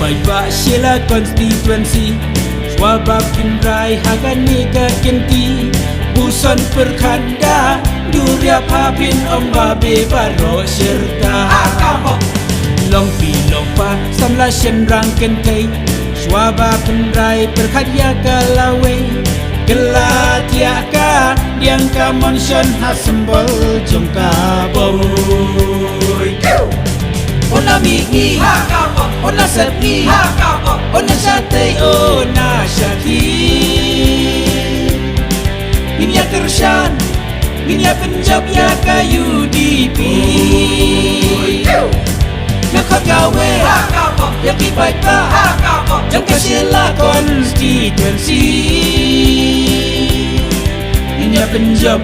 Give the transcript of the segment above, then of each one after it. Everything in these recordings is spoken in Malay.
Baiba Sheila konstituensi Swabab Pinrai Haganega Kenti Buson Perkanda Duria Papin Ombabe Baro Serta Long Pi Long Pa Samla Shenrang Kentai Swabab Pinrai Perkadya Galawe Gelatiaka Diangka Monshon Hasembol Jongka Boy Ona Migi Ona Serpi Ona Sate Ona Syaki Minya Tershan Minya Penjab Ya Kayu Dipi Nakak Gawe Ya Kipai Pa Jangka Sheila konstituensi Minya Penjab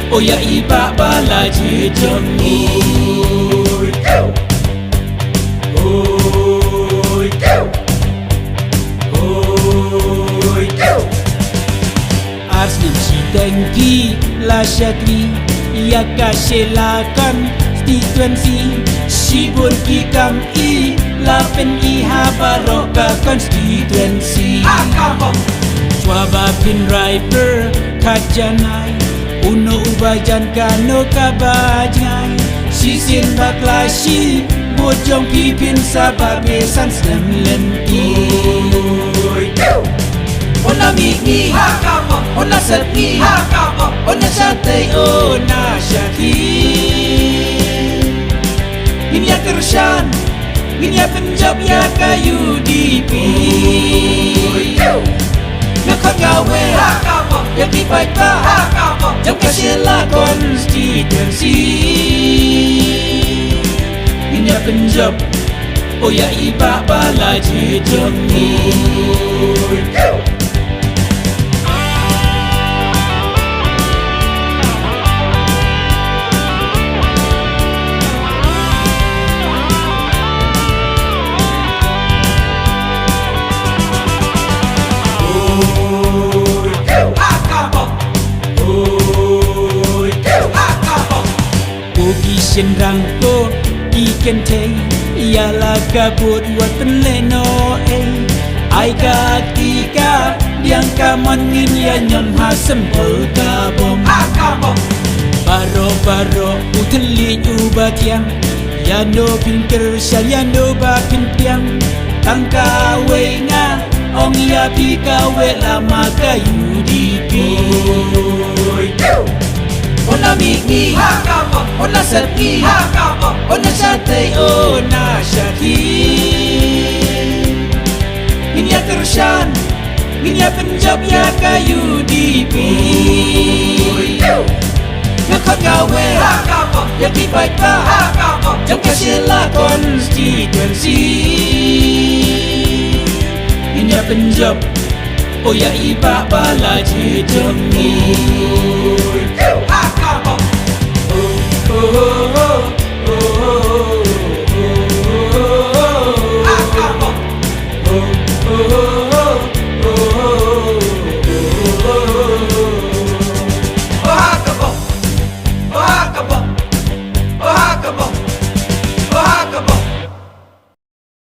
Oya Iba Balaji Joni Arslan Sidengki La Syakri Ya Sheila konstituensi Sibun Kikam I La Pen Iha Baroka konstituensi Swaba Pinrai Per Kajanai Uno Ubajan Kano Kabajai Sisin Baklashi Bojong Pipin Sababe Sansem Lenti Ona Migi Ona Serpi Ona Sate Ona Syaki Minya Tershan Minya Penjab Ya Kayu Dipi Nakak Gawe Ya Kipai Pa Jangka Sheila konstituensi Minya Penjab Oya Iba Balaji Joni Shenrang ko ikente Ialah kabut wat penleno Ai ka tika Diangka manin ya nyon hasembol kabom Baro uteli ubat yang Yano pinker syayano bakin tiang Tangka wenga Ong ya pika we lama kayu dipi Ona Migi Ona Serpi Ona Sate Ona Syaki Minya Tershan Minya Penjab Ya Kayu Dipi Nakak Gawe Ya Kipai Pa Jangka Sheila konstituensi Minya Penjab Oya Iba Balaji Joni Oh